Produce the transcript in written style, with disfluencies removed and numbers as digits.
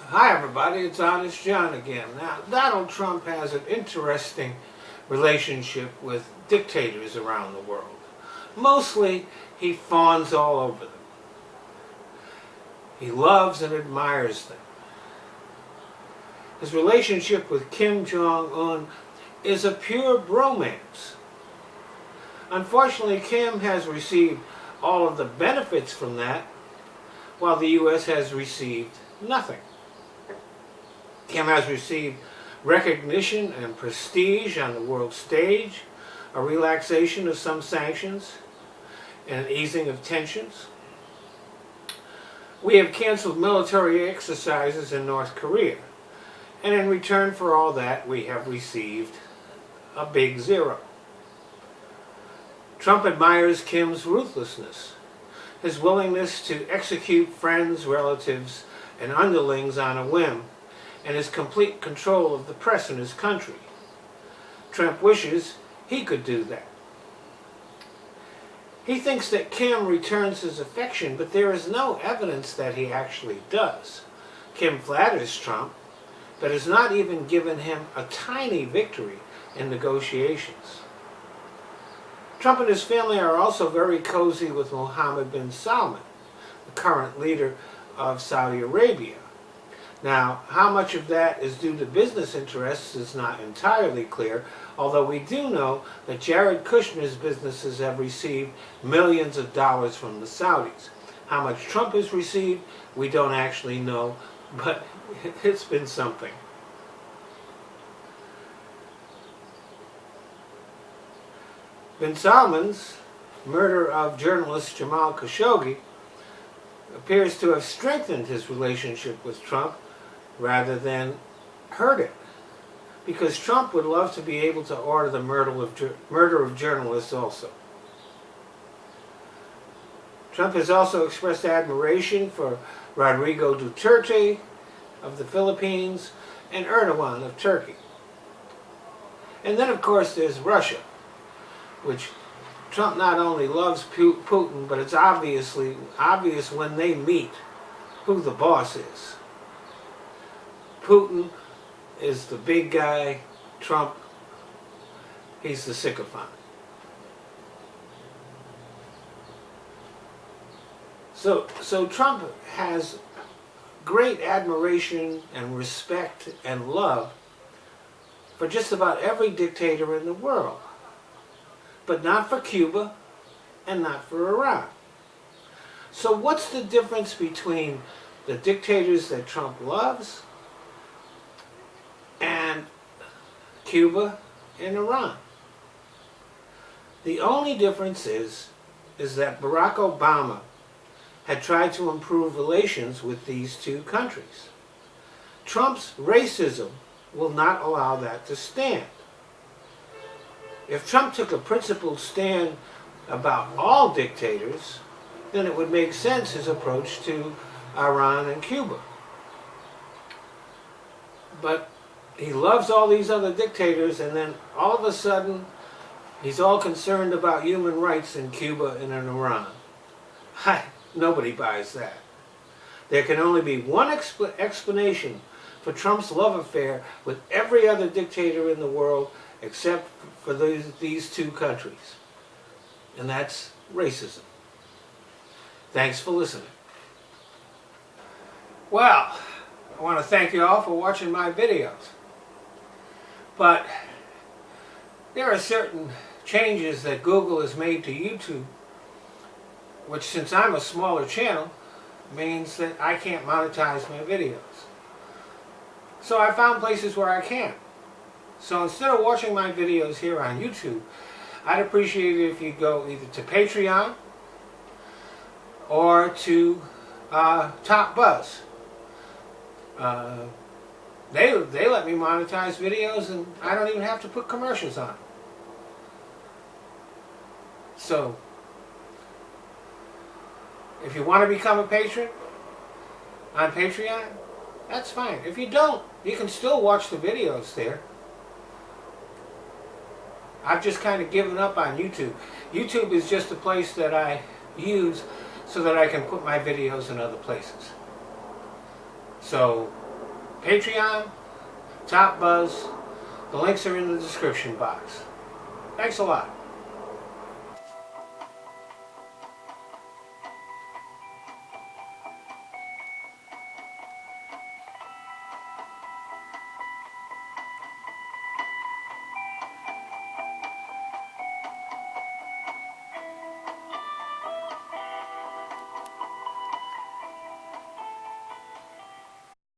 Hi everybody, it's Honest John again. Now, Donald Trump has an interesting relationship with dictators around the world. Mostly, he fawns all over them. He loves and admires them. His relationship with Kim Jong-un is a pure bromance. Unfortunately, Kim has received all of the benefits from that, while the U.S. has received nothing. Kim has received recognition and prestige on the world stage, a relaxation of some sanctions, and an easing of tensions. We have canceled military exercises in North Korea, and in return for all that, we have received a big zero. Trump admires Kim's ruthlessness, his willingness to execute friends, relatives, and underlings on a whim, and his complete control of the press in his country. Trump wishes he could do that. He thinks that Kim returns his affection, but there is no evidence that he actually does. Kim flatters Trump, but has not even given him a tiny victory in negotiations. Trump and his family are also very cozy with Mohammed bin Salman, the current leader of Saudi Arabia. Now, how much of that is due to business interests is not entirely clear, although we do know that Jared Kushner's businesses have received millions of dollars from the Saudis. How much Trump has received, we don't actually know, but it's been something. Bin Salman's murder of journalist Jamal Khashoggi appears to have strengthened his relationship with Trump rather than hurt it, because Trump would love to be able to order the murder of journalists also. Trump has also expressed admiration for Rodrigo Duterte of the Philippines and Erdogan of Turkey. And then, of course, there's Russia, which Trump not only loves Putin, but it's obvious when they meet who the boss is. Putin is the big guy, Trump, he's the sycophant. So Trump has great admiration and respect and love for just about every dictator in the world, but not for Cuba and not for Iran. So what's the difference between the dictators that Trump loves and Cuba and Iran? The only difference is that Barack Obama had tried to improve relations with these two countries. Trump's racism will not allow that to stand. If Trump took a principled stand about all dictators, then it would make sense, his approach to Iran and Cuba. But he loves all these other dictators, and then all of a sudden, he's all concerned about human rights in Cuba and in Iran. Nobody buys that. There can only be one explanation for Trump's love affair with every other dictator in the world except for these two countries. And that's racism. Thanks for listening. Well, I want to thank you all for watching my videos. But there are certain changes that Google has made to YouTube, which, since I'm a smaller channel, means that I can't monetize my videos. So I found places where I can. So instead of watching my videos here on YouTube, I'd appreciate it if you go either to Patreon or to Top Buzz. They let me monetize videos, and I don't even have to put commercials on. So if you want to become a patron on Patreon, that's fine. If you don't, you can still watch the videos there. I've just kind of given up on YouTube. YouTube is just a place that I use so that I can put my videos in other places. So Patreon, Top Buzz. The links are in the description box. Thanks a lot.